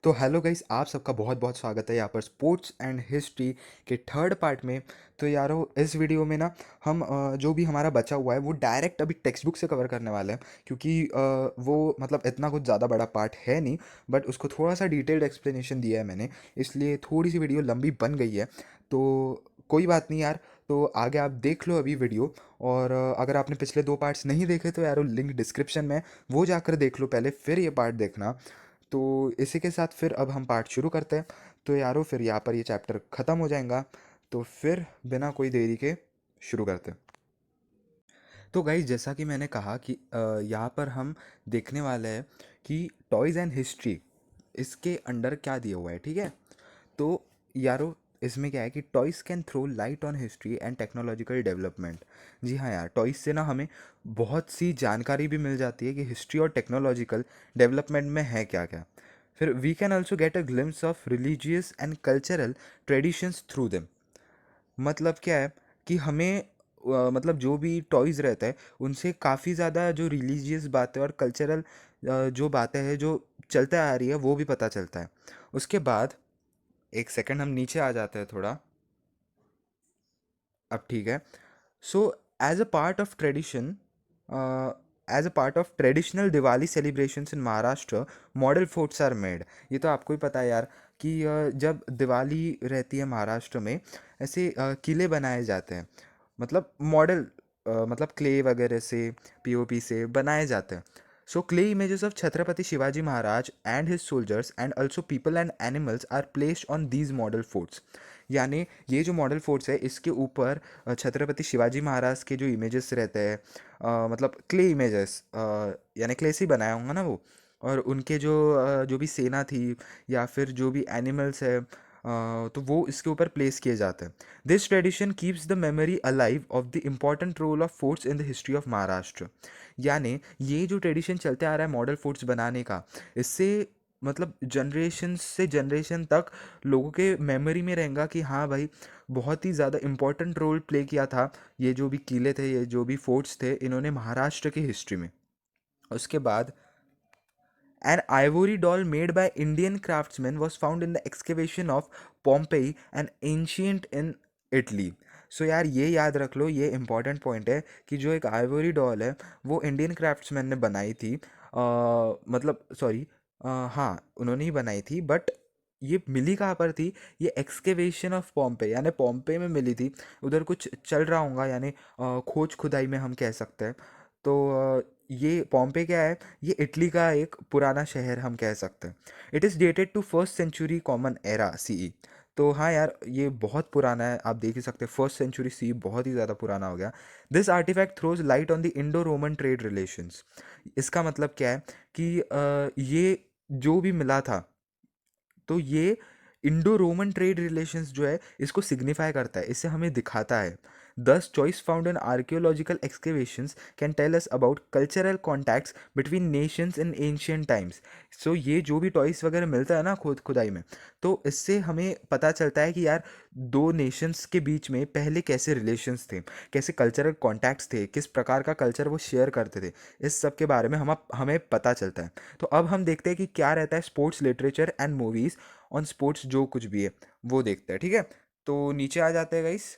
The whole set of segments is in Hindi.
तो हेलो गाइस, आप सबका बहुत बहुत स्वागत है यहाँ पर स्पोर्ट्स एंड हिस्ट्री के थर्ड पार्ट में। तो यारो, इस वीडियो में ना हम जो भी हमारा बचा हुआ है वो डायरेक्ट अभी टेक्स्ट बुक से कवर करने वाले हैं, क्योंकि वो मतलब इतना कुछ ज़्यादा बड़ा पार्ट है नहीं। बट उसको थोड़ा सा डिटेल्ड एक्सप्लेनेशन दिया है मैंने, इसलिए थोड़ी सी वीडियो लंबी बन गई है। तो कोई बात नहीं यार, तो आगे आप देख लो अभी वीडियो। और अगर आपने पिछले दो पार्ट्स नहीं देखे तो यारो लिंक डिस्क्रिप्शन में, वो जाकर देख लो पहले, फिर ये पार्ट देखना। तो इसी के साथ फिर अब हम पार्ट शुरू करते हैं। तो यारो फिर यहाँ पर ये चैप्टर ख़त्म हो जाएगा। तो फिर बिना कोई देरी के शुरू करते हैं। तो गाइज, जैसा कि मैंने कहा कि यहाँ पर हम देखने वाले हैं कि टॉयज़ एंड हिस्ट्री, इसके अंडर क्या दिया हुआ है, ठीक है। तो यारो, इसमें क्या है कि toys can throw light on history and technological development. जी हाँ यार, टॉयज़ से ना हमें बहुत सी जानकारी भी मिल जाती है कि हिस्ट्री और टेक्नोलॉजिकल डेवलपमेंट में है क्या क्या। फिर we can also get a glimpse of religious and cultural traditions through them. मतलब क्या है कि हमें मतलब जो भी टॉयज़ रहता है उनसे काफ़ी ज़्यादा जो रिलीजियस बातें और कल्चरल जो बातें हैं जो चलता आ रही है वो भी पता चलता है। उसके बाद एक सेकंड, हम नीचे आ जाते हैं थोड़ा। अब ठीक है। So as a part of tradition, as a part of traditional Diwali celebrations in Maharashtra, model forts are made. ये तो आपको ही पता है यार कि जब दिवाली रहती है महाराष्ट्र में, ऐसे किले बनाए जाते हैं। मतलब मॉडल, मतलब क्ले वगैरह से, पीओपी से बनाए जाते हैं। So clay images of Chhatrapati Shivaji Maharaj and his soldiers and also people and animals are placed on these model forts. यानी ये जो मॉडल फोर्ट्स है इसके ऊपर छत्रपति शिवाजी महाराज के जो इमेजेस रहते हैं, मतलब क्ले इमेजेस, यानी क्ले से ही बनाया होगा ना वो। और उनके जो जो भी सेना थी या फिर जो भी एनिमल्स है, तो वो इसके ऊपर प्लेस किए जाते हैं। This tradition keeps the memory alive of the important role of forts in the history of Maharashtra. यानी ये जो ट्रेडिशन चलते आ रहा है मॉडल फोर्ट्स बनाने का, इससे मतलब जनरेशन से जनरेशन तक लोगों के मेमोरी में रहेगा कि हाँ भाई, बहुत ही ज़्यादा इम्पोर्टेंट रोल प्ले किया था ये जो भी किले थे, ये जो भी फोर्ट्स थे, इन्होंने महाराष्ट्र की हिस्ट्री में। उसके बाद an ivory doll made by Indian craftsmen was found in the excavation of Pompeii and ancient in Italy. सो यार ये याद रख लो, ये इंपॉर्टेंट पॉइंट है कि जो एक आइवरी डॉल है वो इंडियन क्राफ्ट्समैन ने बनाई थी। मतलब सॉरी, हाँ उन्होंने ही बनाई थी, बट ये मिली कहाँ पर थी? ये एक्सकेवेशन ऑफ पॉम्पे, यानी पॉम्पे में मिली थी। उधर कुछ चल रहा होगा, यानी खोज खुदाई में हम कह सकते हैं। तो ये पॉम्पे क्या है? ये इटली का एक पुराना शहर हम कह सकते हैं। It is dated to first century common era CE. तो हाँ यार, ये बहुत पुराना है, आप देख ही सकते हैं, फर्स्ट सेंचुरी सी, बहुत ही ज़्यादा पुराना हो गया। This artefact throws light on the Indo Roman trade relations. इसका मतलब क्या है कि ये जो भी मिला था, तो ये इंडो रोमन ट्रेड रिलेशंस जो है इसको सिग्निफाई करता है, इससे हमें दिखाता है। This choice found in archaeological excavations can tell us about cultural contacts between nations in ancient times. So ये जो भी टॉइस वगैरह मिलता है ना खुद खुदाई में, तो इससे हमें पता चलता है कि यार दो नेशंस के बीच में पहले कैसे रिलेशंस थे, कैसे कल्चरल कॉन्टैक्ट्स थे, किस प्रकार का कल्चर वो शेयर करते थे। इस सब के बारे में हमें पता चलता है। तो अब हम देखते हैं कि क्या रहता है sports literature and movies on sports, जो कुछ भी है वो देखते हैं, ठीक है। तो नीचे आ जाते हैं गाइस।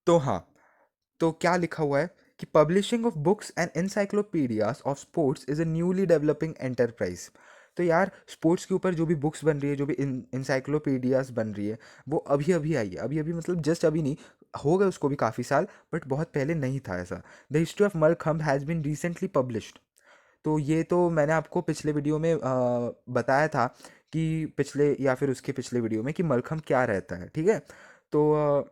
तो हाँ, तो क्या लिखा हुआ है कि publishing of books and encyclopedias of sports is a newly developing enterprise. तो यार स्पोर्ट्स के ऊपर जो भी बुक्स बन रही है, जो भी इंसाइक्लोपीडियाज बन रही है, वो अभी अभी आई है। अभी अभी मतलब जस्ट अभी नहीं, हो गए उसको भी काफ़ी साल, बट बहुत पहले नहीं था ऐसा। The history of Mallakhamb has been recently published. तो ये तो मैंने आपको पिछले वीडियो में बताया था कि पिछले या फिर उसके पिछले वीडियो में कि मलखम्ब क्या रहता है, ठीक है। तो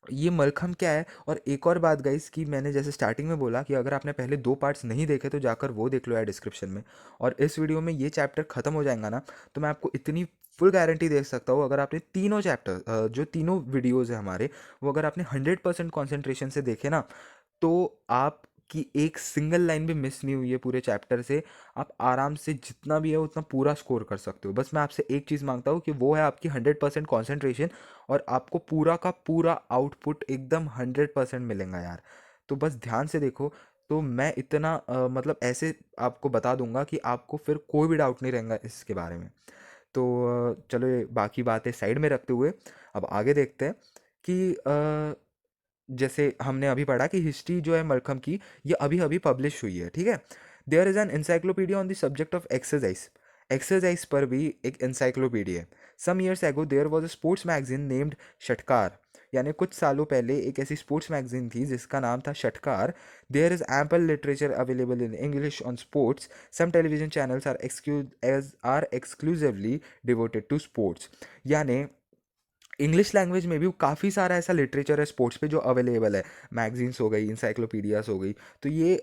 ये मलखम्ब क्या है? और एक और बात गाइस, कि मैंने जैसे स्टार्टिंग में बोला कि अगर आपने पहले दो पार्ट्स नहीं देखे तो जाकर वो देख लो यार डिस्क्रिप्शन में। और इस वीडियो में ये चैप्टर ख़त्म हो जाएगा ना, तो मैं आपको इतनी फुल गारंटी दे सकता हूँ, अगर आपने तीनों चैप्टर जो तीनों वीडियोज़ है हमारे, वो अगर आपने 100% कॉन्सेंट्रेशन से देखे ना, तो आपकी एक सिंगल लाइन भी मिस नहीं हुई है पूरे चैप्टर से। आप आराम से जितना भी है उतना पूरा स्कोर कर सकते हो। बस मैं आपसे एक चीज़ मांगता हूँ कि वो है आपकी 100% कॉन्सेंट्रेशन, और आपको पूरा का पूरा आउटपुट एकदम 100% मिलेगा यार। तो बस ध्यान से देखो, तो मैं इतना मतलब ऐसे आपको बता दूंगा कि आपको फिर कोई भी डाउट नहीं रहेगा इसके बारे में। तो चलो ये बाकी बातें साइड में रखते हुए अब आगे देखते हैं कि जैसे हमने अभी पढ़ा कि हिस्ट्री जो है मलखम की, ये अभी अभी पब्लिश हुई है, ठीक है। There is an encyclopedia on the subject of exercise. Exercise पर भी एक encyclopedia है। Some years ago there was a sports magazine named Shatkar. यानी कुछ सालों पहले एक ऐसी स्पोर्ट्स मैगजीन थी जिसका नाम था Shatkar. There is ample literature available in English on sports. Some television channels are exclusively devoted to sports. यानी इंग्लिश लैंग्वेज में भी काफ़ी सारा ऐसा लिटरेचर है स्पोर्ट्स पे जो अवेलेबल है। मैगजीन्स हो गई, इंसाइक्लोपीडियाज हो गई, तो ये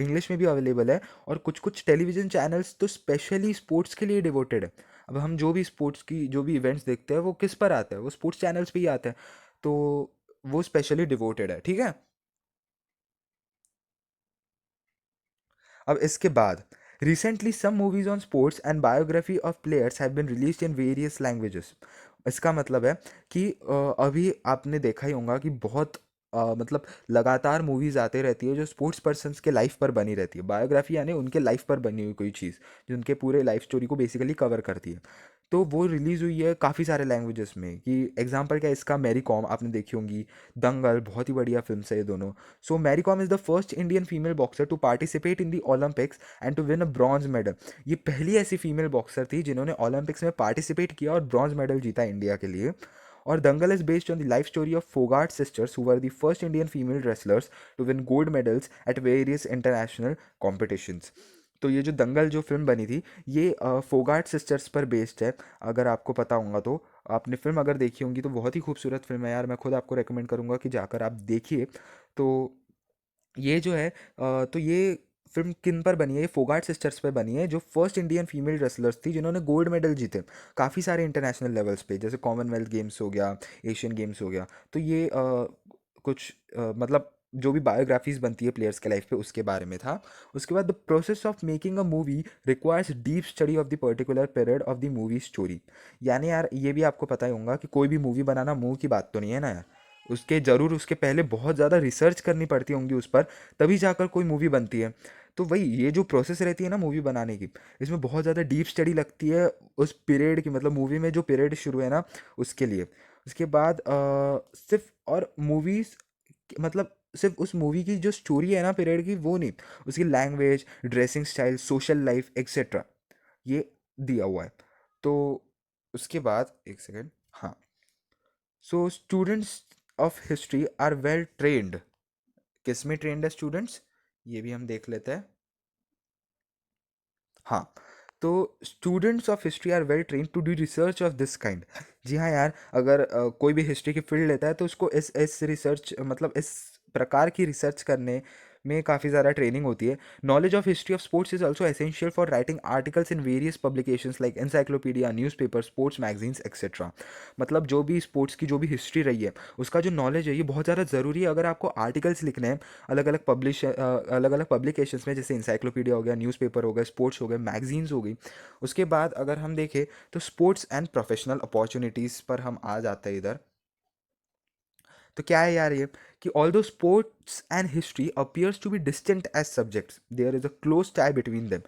इंग्लिश में भी अवेलेबल है। और कुछ कुछ टेलीविज़न चैनल्स तो स्पेशली स्पोर्ट्स के लिए डिवोटेड है। अब हम जो भी स्पोर्ट्स की जो भी इवेंट्स देखते हैं वो किस पर आते हैं, वो स्पोर्ट्स चैनल्स पे ही आते हैं। तो वो स्पेशली डिवोटेड है, ठीक है। अब इसके बाद recently some movies on sports and biography of players have been released in various languages. इसका मतलब है कि अभी आपने देखा ही होगा कि बहुत मतलब लगातार मूवीज आते रहती है जो स्पोर्ट्स पर्सन्स के लाइफ पर बनी रहती है। बायोग्राफी यानी उनके लाइफ पर बनी हुई कोई चीज़ जो उनके पूरे लाइफ स्टोरी को बेसिकली कवर करती है। तो वो रिलीज़ हुई है काफ़ी सारे लैंग्वेजेस में। कि एग्जांपल क्या है इसका, मैरी कॉम आपने देखी होंगी, दंगल, बहुत ही बढ़िया फिल्म है ये दोनों। So Mary Kom is the first Indian female boxer to participate in the Olympics and to win a bronze medal. ये पहली ऐसी फीमेल बॉक्सर थी जिन्होंने ओलंपिक्स में पार्टिसिपेट किया और ब्रॉन्ज मेडल जीता इंडिया के लिए। और Dangal is based on the life story of Phogat sisters who were the first Indian female wrestlers to win gold medals at various international competitions. तो ये जो दंगल जो फिल्म बनी थी ये फोगाट सिस्टर्स पर बेस्ड है। अगर आपको पता होगा तो आपने फिल्म अगर देखी होंगी तो बहुत ही खूबसूरत फिल्म है यार। मैं खुद आपको रेकमेंड करूँगा कि जाकर आप देखिए। तो ये जो है तो ये फिल्म किन पर बनी है, ये फोगाट सिस्टर्स पर बनी है जो फर्स्ट इंडियन फीमेल रेसलर्स थी जिन्होंने गोल्ड मेडल जीते काफ़ी सारे इंटरनेशनल लेवल्स पे, जैसे कॉमनवेल्थ गेम्स हो गया, एशियन गेम्स हो गया। तो ये कुछ मतलब जो भी बायोग्राफीज बनती है प्लेयर्स के लाइफ पे उसके बारे में था। उसके बाद the process of making a movie requires deep study of the particular period of the movie story. यानी यार ये भी आपको पता ही होगा कि कोई भी मूवी बनाना मुंह की बात तो नहीं है ना यार। उसके ज़रूर उसके पहले बहुत ज़्यादा रिसर्च करनी पड़ती होंगी उस पर, तभी जाकर कोई मूवी बनती है। तो वही ये जो प्रोसेस रहती है ना मूवी बनाने की, इसमें बहुत ज़्यादा डीप स्टडी लगती है उस पीरियड की, मतलब मूवी में जो पीरियड शुरू है ना उसके लिए। उसके बाद सिर्फ और मूवीज़ मतलब सिर्फ उस मूवी की जो स्टोरी है ना पीरियड की वो नहीं, उसकी language, dressing style, social life etcetera, ये दिया हुआ है। तो उसके बाद एक सेकेंड, हाँ। So students of history are well trained. किस में ट्रेंड है स्टूडेंट्स, ये भी हम देख लेते हैं। हाँ, तो students of history are well train to do research of this kind. जी हाँ यार, अगर कोई भी हिस्ट्री की फील्ड लेता है तो उसको इस रिसर्च मतलब इस प्रकार की रिसर्च करने में काफ़ी ज़्यादा ट्रेनिंग होती है। Knowledge of history of sports is also essential for writing articles in various publications like encyclopedia, newspaper, sports magazines etcetera. मतलब जो भी स्पोर्ट्स की जो भी हिस्ट्री रही है उसका जो नॉलेज है ये बहुत ज़्यादा ज़रूरी है अगर आपको आर्टिकल्स लिखने हैं अलग अलग पब्लिकेशंस में, जैसे इंसाइक्लोपीडिया हो गया, न्यूज़पेपर हो गया, स्पोर्ट्स हो गए, मैगजीन्स हो गई। उसके बाद अगर हम देखें तो स्पोर्ट्स एंड प्रोफेशनल अपॉर्चुनिटीज़ पर हम आ जाते हैं इधर। तो क्या है यार ये कि although sports and history appears to be distant as subjects there is a close tie between them.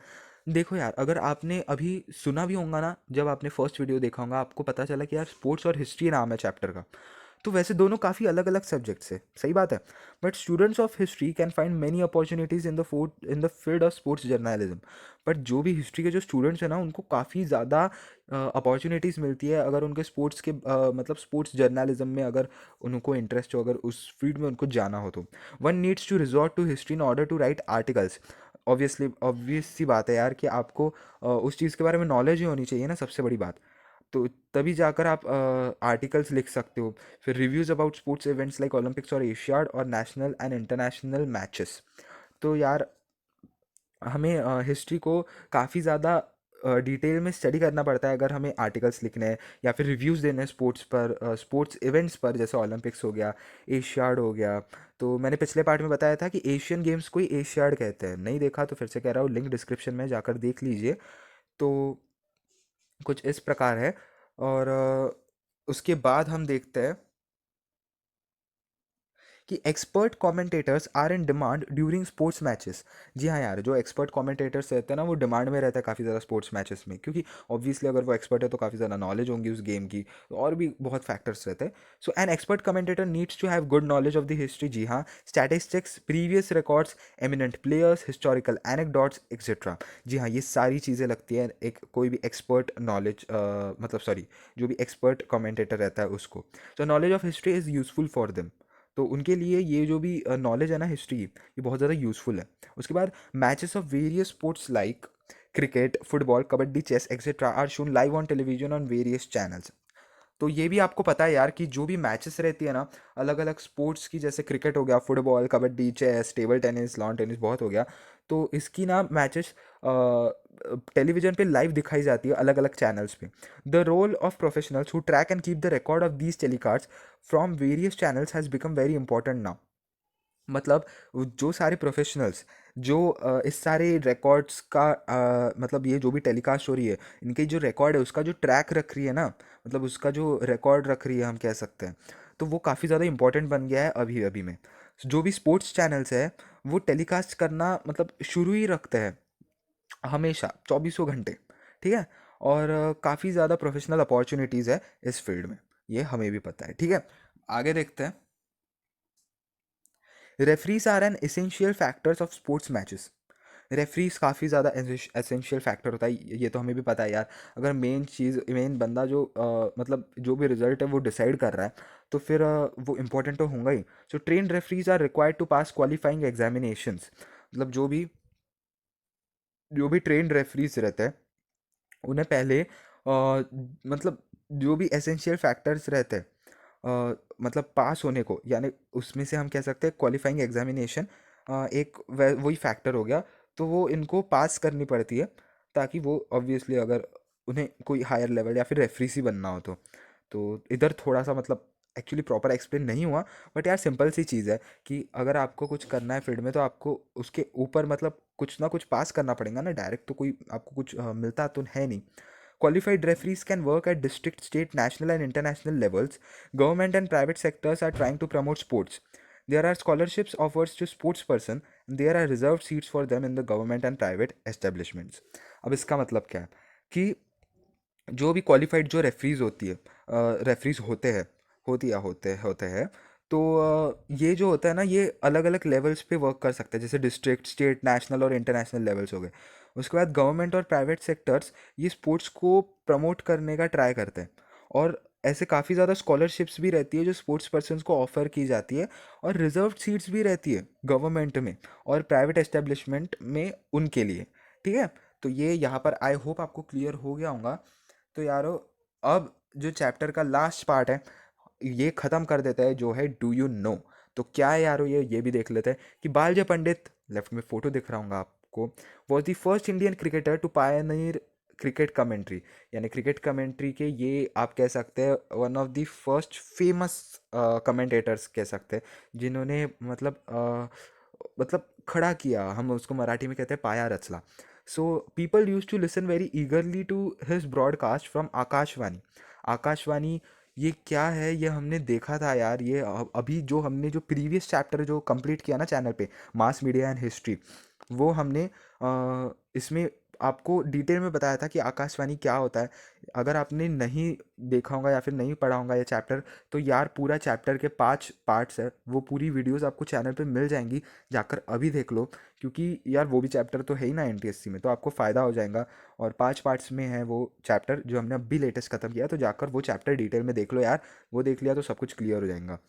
देखो यार, अगर आपने अभी सुना भी होगा ना, जब आपने फर्स्ट वीडियो देखा होगा आपको पता चला कि यार स्पोर्ट्स और हिस्ट्री नाम है चैप्टर का। तो वैसे दोनों काफ़ी अलग अलग सब्जेक्ट्स है, सही बात है। But students of history can find many opportunities in the field of sports journalism. But जो भी हिस्ट्री के जो स्टूडेंट्स हैं ना उनको काफ़ी ज़्यादा अपॉर्चुनिटीज़ मिलती है अगर उनके स्पोर्ट्स के मतलब स्पोर्ट्स जर्नलिज्म में अगर उनको इंटरेस्ट हो, अगर उस फील्ड में उनको जाना हो तो। One needs to resort to history in order to write articles. Obvious सी बात है यार कि आपको उस चीज़ के बारे में नॉलेज ही होनी चाहिए ना, सबसे बड़ी बात। तो तभी जाकर आप आर्टिकल्स लिख सकते हो। फिर reviews about sports events like Olympics और एशियाड और नेशनल एंड इंटरनेशनल मैचेस। तो यार हमें हिस्ट्री को काफ़ी ज़्यादा डिटेल में स्टडी करना पड़ता है अगर हमें आर्टिकल्स लिखने हैं या फिर रिव्यूज़ देने हैं स्पोर्ट्स पर, स्पोर्ट्स इवेंट्स पर, जैसे ओलंपिक्स हो गया, एशियाड हो गया। तो मैंने पिछले पार्ट में बताया था कि एशियन गेम्स को ही एशियाड कहते हैं, नहीं देखा तो फिर से कह रहा हूँ, लिंक डिस्क्रिप्शन में जाकर देख लीजिए। तो कुछ इस प्रकार है। और उसके बाद हम देखते हैं कि expert commentators are in demand during sports matches. जी हाँ यार, जो एक्सपर्ट कमेंटेटर्स रहते हैं ना, वो डिमांड में रहता है काफ़ी ज़्यादा स्पोर्ट्स मैचेस में, क्योंकि ऑब्वियसली अगर वो एक्सपर्ट है तो काफ़ी ज़्यादा नॉलेज होंगी उस गेम की, और भी बहुत फैक्टर्स रहते हैं। So an expert commentator needs to have good knowledge of the history. जी हाँ, statistics, previous records, eminent players, historical anecdotes etcetera. जी हाँ, ये सारी चीज़ें लगती हैं एक कोई भी एक्सपर्ट नॉलेज, मतलब सॉरी, जो भी एक्सपर्ट कमेंटेटर रहता है उसको। तो knowledge of history is useful for them. तो उनके लिए ये जो भी नॉलेज है ना हिस्ट्री की, ये बहुत ज़्यादा यूजफुल है। उसके बाद matches of various sports like cricket, football, kabaddi, chess etcetera are shown live on television on various channels. तो ये भी आपको पता है यार कि जो भी मैचेस रहती है ना अलग अलग स्पोर्ट्स की, जैसे क्रिकेट हो गया, football, kabaddi, chess, table tennis, lawn tennis, बहुत हो गया, तो इसकी ना मैचेस टेलीविजन पे लाइव दिखाई जाती है अलग अलग चैनल्स पे। The role of professionals who track and keep the record of these telecast from various channels has become very important now. मतलब जो सारे प्रोफेशनल्स जो इस सारे रिकॉर्ड्स का मतलब ये जो भी टेलीकास्ट हो रही है, इनकी जो रिकॉर्ड है उसका जो ट्रैक रख रही है ना, मतलब उसका जो रिकॉर्ड रख रही है हम कह सकते हैं, तो वो काफ़ी ज़्यादा इंपॉर्टेंट बन गया है अभी अभी में। जो भी स्पोर्ट्स चैनल्स है वो टेलीकास्ट करना मतलब शुरू ही रखते हैं हमेशा 24 घंटे, ठीक है। और काफ़ी ज़्यादा प्रोफेशनल अपॉर्चुनिटीज़ है इस फील्ड में, ये हमें भी पता है, ठीक है। आगे देखते हैं। Referees are an essential factors of sports matches. Referees काफ़ी ज़्यादा एसेंशियल फैक्टर होता है, ये तो हमें भी पता है यार। अगर मेन चीज़, मेन बंदा जो मतलब जो भी रिजल्ट है वो डिसाइड कर रहा है, तो फिर वो इम्पोर्टेंट तो होगा ही। So train referees are required to pass qualifying examinations. मतलब जो भी ट्रेन रेफरीज रहते हैं उन्हें पहले मतलब जो भी एसेंशियल फैक्टर्स रहते हैं मतलब पास होने को, यानी उसमें से हम कह सकते हैं क्वालिफाइंग एग्जामिनेशन एक वही फैक्टर हो गया, तो वो इनको पास करनी पड़ती है, ताकि वो ऑब्वियसली अगर उन्हें कोई हायर लेवल या फिर रेफरी सी बनना हो तो इधर थोड़ा सा मतलब एक्चुअली प्रॉपर एक्सप्लेन नहीं हुआ, बट यार सिंपल सी चीज़ है कि अगर आपको कुछ करना है फील्ड में तो आपको उसके ऊपर मतलब कुछ ना कुछ पास करना पड़ेगा ना, डायरेक्ट तो कोई आपको कुछ मिलता तो है नहीं। Qualified referees can work at district, state, national, and international levels. Government and private sectors are trying to promote sports. There are scholarships offered to sports person, and there are reserved seats for them in the government and private establishments. अब इसका मतलब क्या है कि जो भी क्वालिफाइड जो रेफरीज होती है, रेफरीज होते हैं, होती या होते हैं, तो ये जो होता है ना ये अलग अलग लेवल्स पे वर्क कर सकते हैं, जैसे डिस्ट्रिक्ट, स्टेट, नेशनल और इंटरनेशनल लेवल्स हो गए। उसके बाद गवर्नमेंट और प्राइवेट सेक्टर्स ये स्पोर्ट्स को प्रमोट करने का ट्राई करते हैं, और ऐसे काफ़ी ज़्यादा स्कॉलरशिप्स भी रहती है जो स्पोर्ट्स पर्सन्स को ऑफर की जाती है, और रिजर्व सीट्स भी रहती है गवर्नमेंट में और प्राइवेट एस्टेब्लिशमेंट में उनके लिए, ठीक है। तो ये यहाँ पर आई होप आपको क्लियर हो गया होगा। तो यारो, अब जो चैप्टर का लास्ट पार्ट है ये ख़त्म कर देता है, जो है डू यू नो। तो क्या है यारो, ये भी देख लेते हैं कि बालजय पंडित, लेफ्ट में फोटो दिख रहा होगा आपको, was the first Indian cricketer to pioneer cricket commentary. यानी क्रिकेट कमेंट्री के ये आप कह सकते हैं one of the first famous commentators कह सकते हैं, जिन्होंने मतलब खड़ा किया, हम उसको मराठी में कहते हैं पाया रचला। So people use to listen very eagerly to his broadcast from Akashvani. Akashvani ये क्या है, ये हमने देखा था यार, ये अभी जो हमने जो प्रीवियस चैप्टर जो कंप्लीट किया ना चैनल पे, मास मीडिया एंड हिस्ट्री, वो हमने इसमें आपको डिटेल में बताया था कि आकाशवाणी क्या होता है। अगर आपने नहीं देखा होगा या फिर नहीं पढ़ा होगा ये चैप्टर, तो यार पूरा चैप्टर के 5 पार्ट्स है, वो पूरी वीडियोस आपको चैनल पे मिल जाएंगी, जाकर अभी देख लो, क्योंकि यार वो भी चैप्टर तो है ही ना एनटीएससी में, तो आपको फ़ायदा हो जाएगा। और 5 पार्ट्स में है वो चैप्टर जो हमने अभी लेटेस्ट ख़त्म किया, तो जाकर वो चैप्टर डिटेल में देख लो यार, वो देख लिया तो सब कुछ क्लियर हो जाएगा।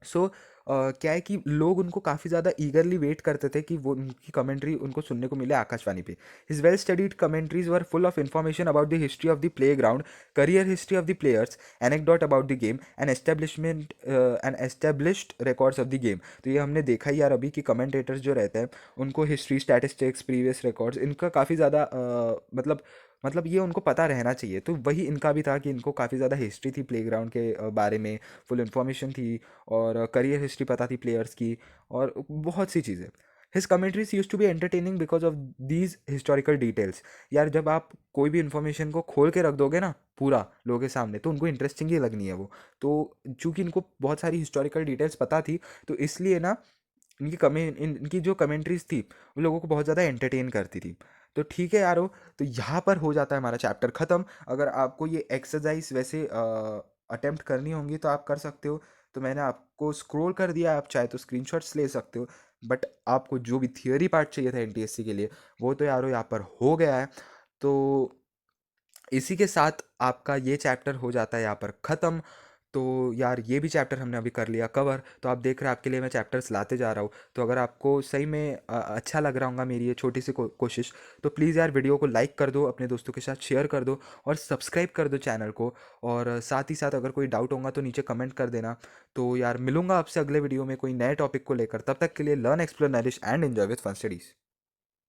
सो क्या है कि लोग उनको काफ़ी ज़्यादा ईगरली वेट करते थे कि वो उनकी कमेंट्री उनको सुनने को मिले आकाशवाणी पे। His well studied commentaries were full of information about the history of the play ground, career history of the players, anecdote about the game and establishment and established records of the game. तो ये हमने देखा ही यार अभी कि कमेंटेटर्स जो रहते हैं उनको हिस्ट्री, स्टैटिस्टिक्स, प्रीवियस रिकॉर्ड्स, इनका काफ़ी ज़्यादा मतलब ये उनको पता रहना चाहिए। तो वही इनका भी था कि इनको काफ़ी ज़्यादा हिस्ट्री थी प्लेग्राउंड के बारे में, फुल इन्फॉर्मेशन थी, और करियर हिस्ट्री पता थी प्लेयर्स की, और बहुत सी चीज़ें। His commentaries use to be entertaining because of these historical details. यार जब आप कोई भी इन्फॉर्मेशन को खोल के रख दोगे ना पूरा लोगों के सामने, तो उनको इंटरेस्टिंग ही लगनी है वो। तो चूंकि इनको बहुत सारी हिस्टोरिकल डिटेल्स पता थी, तो इसलिए ना इनकी जो कमेंट्रीज थी वो लोगों को बहुत ज़्यादा एंटरटेन करती थी। तो ठीक है यारो, तो यहाँ पर हो जाता है हमारा चैप्टर ख़त्म। अगर आपको ये एक्सरसाइज वैसे अटेम्प्ट करनी होंगी तो आप कर सकते हो। तो मैंने आपको स्क्रॉल कर दिया, आप चाहे तो स्क्रीनशॉट्स ले सकते हो। बट आपको जो भी थियोरी पार्ट चाहिए था एनटीएससी के लिए, वो तो यारो यहाँ पर हो गया है। तो इसी के साथ आपका ये चैप्टर हो जाता है यहाँ पर ख़त्म। तो यार ये भी चैप्टर हमने अभी कर लिया कवर। तो आप देख रहे हैं आपके लिए मैं चैप्टर्स लाते जा रहा हूँ। तो अगर आपको सही में अच्छा लग रहा होगा मेरी ये छोटी सी कोशिश, तो प्लीज़ यार वीडियो को लाइक कर दो, अपने दोस्तों के साथ शेयर कर दो और सब्सक्राइब कर दो चैनल को। और साथ ही साथ अगर कोई डाउट होगा तो नीचे कमेंट कर देना। तो यार मिलूंगा आपसे अगले वीडियो में कोई नए टॉपिक को लेकर। तब तक के लिए learn, explore, nourish and enjoy with fun studies.